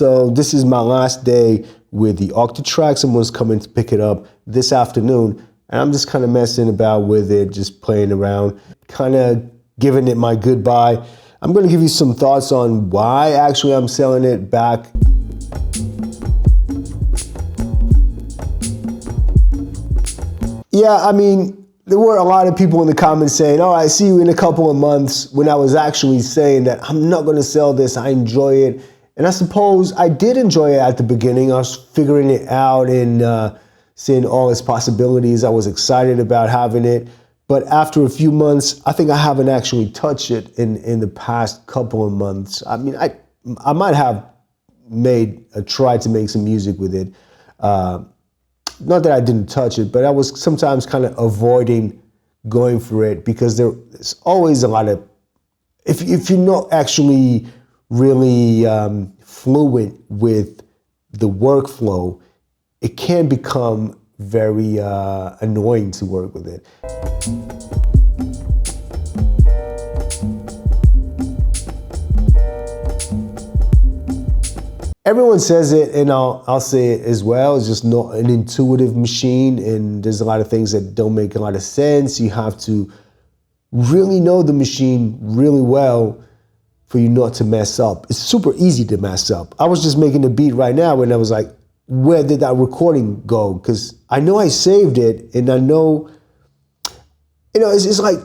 So this is my last day with the Octatrack. Someone's coming to pick it up this afternoon, and I'm just kind of messing about with it, just playing around, kind of giving it my goodbye. I'm going to give you some thoughts on why actually I'm selling it back. Yeah, I mean, there were a lot of people in the comments saying, oh, I see you in a couple of months, when I was actually saying that I'm not going to sell this, I enjoy it. And I suppose I did enjoy it at the beginning. I was figuring it out and seeing all its possibilities. I was excited about having it. But after a few months, I think I haven't actually touched it in the past couple of months. I mean, I might have tried to make some music with it. Not that I didn't touch it, but I was sometimes kind of avoiding going for it because there's always a lot of, if you're not actually really fluent with the workflow, it can become very annoying to work with it. Everyone says it, and I'll say it as well. It's just not an intuitive machine, and there's a lot of things that don't make a lot of sense. You have to really know the machine really well for you not to mess up. It's super easy to mess up. I was just making a beat right now, and I was like, where did that recording go? Because I know I saved it, and I know, it's like,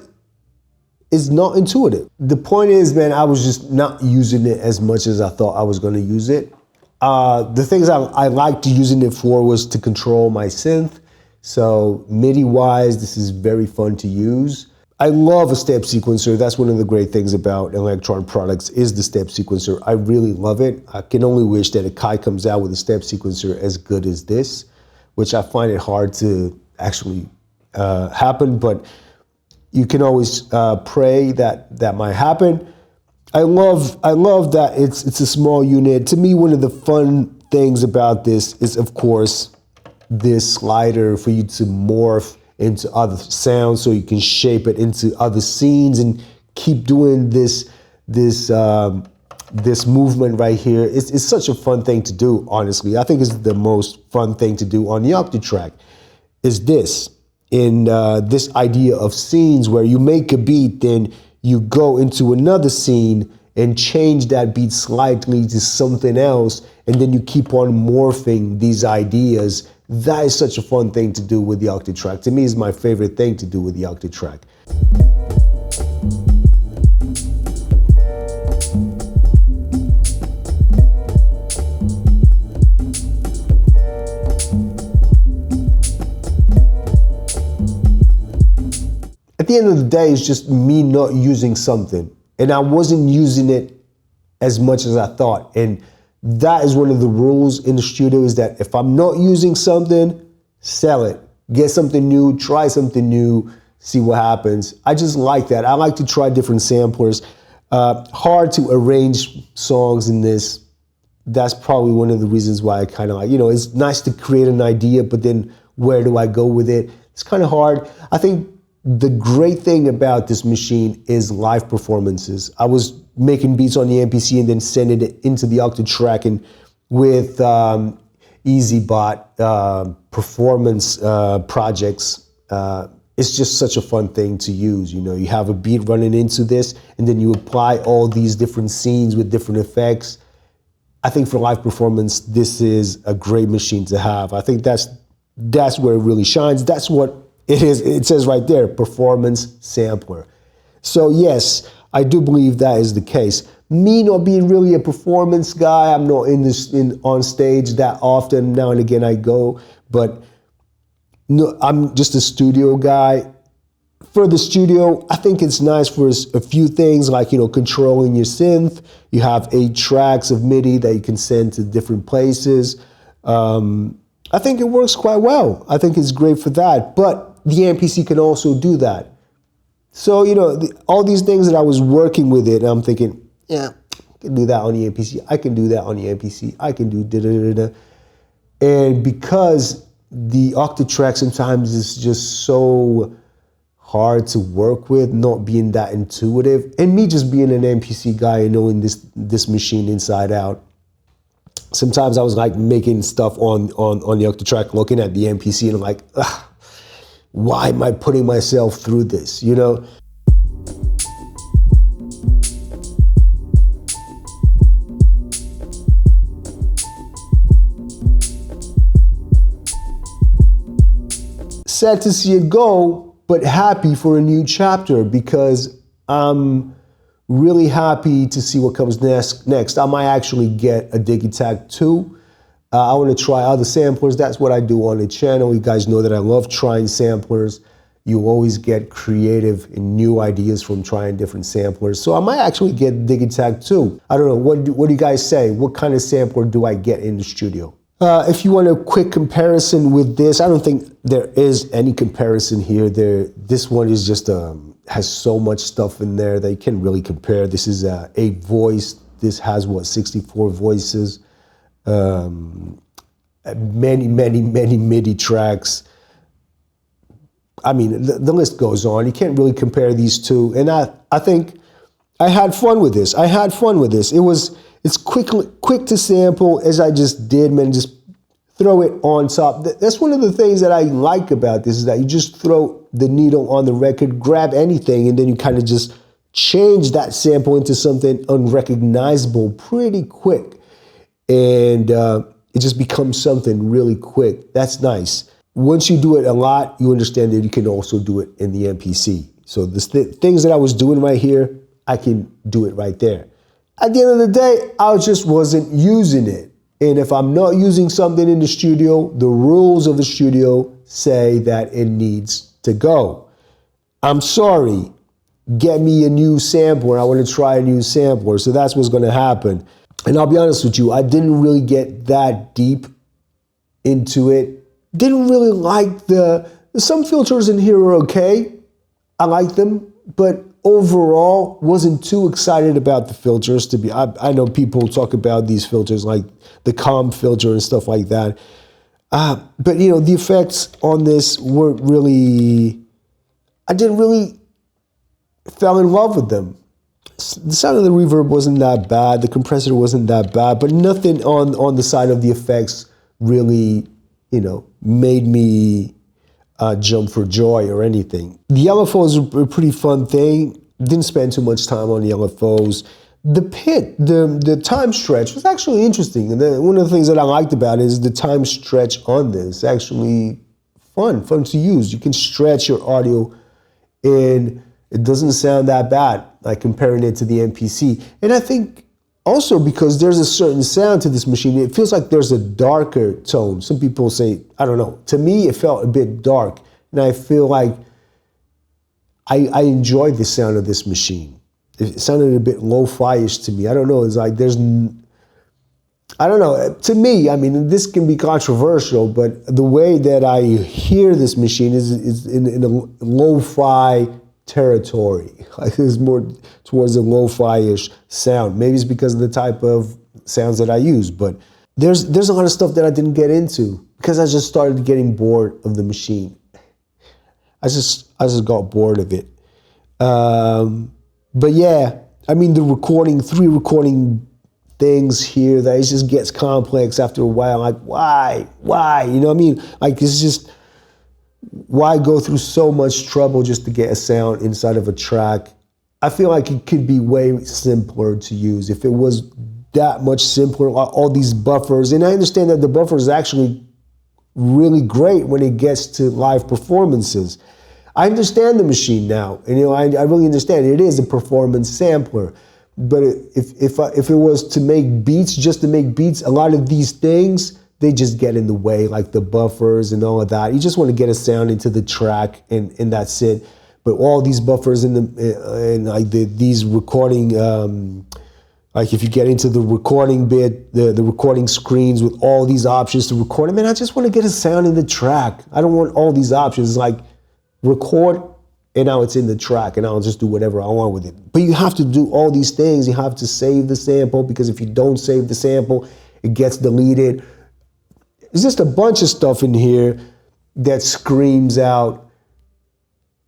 it's not intuitive. The point is, man, I was just not using it as much as I thought I was going to use it. The things I liked using it for was to control my synth. So MIDI-wise, this is very fun to use. I love a step sequencer. That's one of the great things about electronic products is the step sequencer. I really love it. I can only wish that akai comes out with a step sequencer as good as this, which I find it hard to actually happen, but you can always pray that that might happen. I love that it's a small unit. To me, one of the fun things about this is, of course, this slider for you to morph into other sounds, so you can shape it into other scenes and keep doing this movement right here. It's such a fun thing to do, honestly. I think it's the most fun thing to do on the Octatrack is this. In this idea of scenes where you make a beat, then you go into another scene and change that beat slightly to something else, and then you keep on morphing these ideas. That is such a fun thing to do with the Octatrack. To me, it's my favorite thing to do with the Octatrack. At the end of the day, it's just me not using something. And I wasn't using it as much as I thought. And that is one of the rules in the studio, is that if I'm not using something, sell it. Get something new, try something new, see what happens. I just like that. I like to try different samplers. Hard to arrange songs in this. That's probably one of the reasons why I kind of like, it's nice to create an idea, but then where do I go with it? It's kind of hard. I think the great thing about this machine is live performances. I was making beats on the MPC and then sending it into the Octatrack, and with EasyBot performance projects, it's just such a fun thing to use. You have a beat running into this, and then you apply all these different scenes with different effects. I think for live performance, this is a great machine to have. I think that's where it really shines. That's what it is. It says right there, performance sampler. So yes, I do believe that is the case. Me not being really a performance guy, I'm not on stage that often. Now and again I go, but no, I'm just a studio guy. For the studio, I think it's nice for a few things like, controlling your synth. You have 8 tracks of MIDI that you can send to different places. I think it works quite well. I think it's great for that, but the MPC can also do that. So, all these things that I was working with it, and I'm thinking, yeah, I can do that on the MPC. I can do that on the MPC. I can do da-da-da-da. And because the Octatrack sometimes is just so hard to work with, not being that intuitive, and me just being an MPC guy and knowing this machine inside out, sometimes I was like making stuff on the Octatrack, looking at the MPC, and I'm like, ugh, why am I putting myself through this, you know? Sad to see it go, but happy for a new chapter, because I'm really happy to see what comes next. I might actually get a Digitag 2. I want to try other samplers. That's what I do on the channel. You guys know that I love trying samplers. You always get creative and new ideas from trying different samplers. So I might actually get Digitag 2. I don't know. What do you guys say? What kind of sampler do I get in the studio? If you want a quick comparison with this, I don't think there is any comparison here. This one is just has so much stuff in there that you can't really compare. This is 8 voice. This has what, 64 voices. Many MIDI tracks. I mean, the list goes on. You can't really compare these two. And I think I had fun with this. It's quick to sample, as I just did, man. Just throw it on top. That's one of the things that I like about this, is that you just throw the needle on the record, grab anything, and then you kind of just change that sample into something unrecognizable pretty quick. And it just becomes something really quick. That's nice. Once you do it a lot, you understand that you can also do it in the MPC. So the things that I was doing right here, I can do it right there. At the end of the day, I just wasn't using it. And if I'm not using something in the studio, the rules of the studio say that it needs to go. I'm sorry, get me a new sampler. I want to try a new sampler. So that's what's going to happen. And I'll be honest with you, I didn't really get that deep into it. Didn't really like some filters in here are okay. I like them, but overall wasn't too excited about the filters. I know people talk about these filters like the calm filter and stuff like that. But you know, the effects on this weren't really, I didn't really fell in love with them. The sound of the reverb wasn't that bad. The compressor wasn't that bad, but nothing on the side of the effects really, you know, made me jump for joy or anything. The LFO is a pretty fun thing. Didn't spend too much time on the LFOs. The pit, the time stretch was actually interesting. And one of the things that I liked about it is the time stretch on this. Actually fun to use. You can stretch your audio and it doesn't sound that bad, like comparing it to the MPC. And I think also because there's a certain sound to this machine, it feels like there's a darker tone. Some people say, I don't know. To me, it felt a bit dark. And I feel like I enjoyed the sound of this machine. It sounded a bit lo-fi-ish to me. I don't know. It's like I don't know. To me, I mean, this can be controversial, but the way that I hear this machine is in a lo-fi territory. Like it's more towards a lo-fi-ish sound. Maybe it's because of the type of sounds that I use, but there's a lot of stuff that I didn't get into because I just started getting bored of the machine. I just got bored of it. But yeah, I mean, three recording things here that it just gets complex after a while. Like, why? You know what I mean? Like, it's just, why go through so much trouble just to get a sound inside of a track? I feel like it could be way simpler to use. If it was that much simpler, all these buffers, and I understand that the buffer is actually really great when it gets to live performances. I understand the machine now, and you know, I really understand it is a performance sampler. But if it was to make beats, just to make beats, a lot of these things, they just get in the way, like the buffers and all of that. You just want to get a sound into the track, and that's it. But all these buffers and like these recording, like if you get into the recording bit, the recording screens with all these options to record, man, I just want to get a sound in the track. I don't want all these options. Like record, and now it's in the track, and I'll just do whatever I want with it. But you have to do all these things. You have to save the sample, because if you don't save the sample, it gets deleted. There's just a bunch of stuff in here that screams out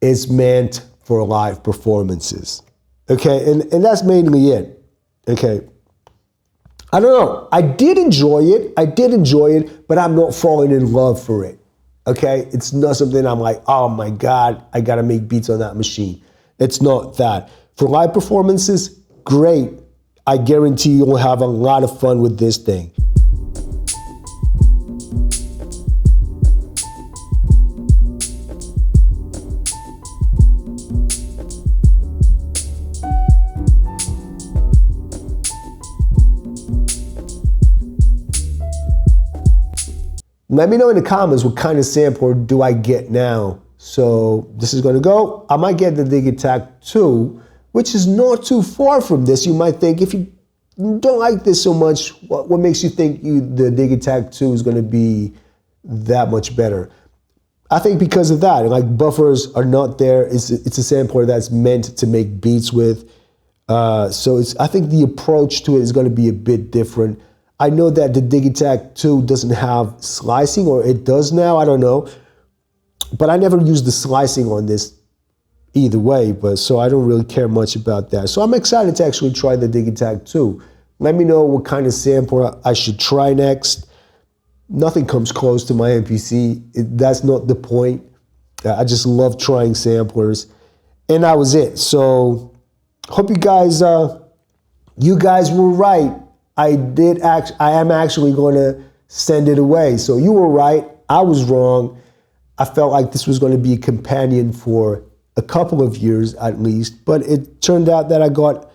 it's meant for live performances. Okay, and that's mainly it. Okay, I don't know. I did enjoy it, but I'm not falling in love for it. Okay? It's not something I'm like, oh my God, I gotta make beats on that machine. It's not that. For live performances, great. I guarantee you'll have a lot of fun with this thing. Let me know in the comments what kind of sampler do I get now. So this is gonna go. I might get the Octatrack 2, which is not too far from this. You might think, if you don't like this so much, what makes you think the Octatrack 2 is gonna be that much better? I think because of that, like buffers are not there. It's a sampler that's meant to make beats with. So I think the approach to it is gonna be a bit different. I know that the Octatrack 2 doesn't have slicing, or it does now, I don't know. But I never used the slicing on this either way, so I don't really care much about that. So I'm excited to actually try the Octatrack 2. Let me know what kind of sampler I should try next. Nothing comes close to my MPC. That's not the point. I just love trying samplers. And that was it. So hope you guys were right. I am actually going to send it away. So you were right, I was wrong. I felt like this was going to be a companion for a couple of years at least, but it turned out that I got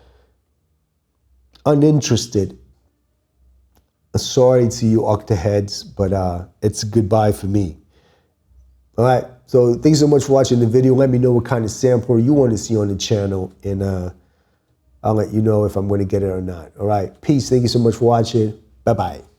uninterested. Sorry to you Octaheads, but it's goodbye for me. All right, so thanks so much for watching the video. Let me know what kind of sampler you want to see on the channel, and I'll let you know if I'm going to get it or not. All right, peace. Thank you so much for watching. Bye-bye.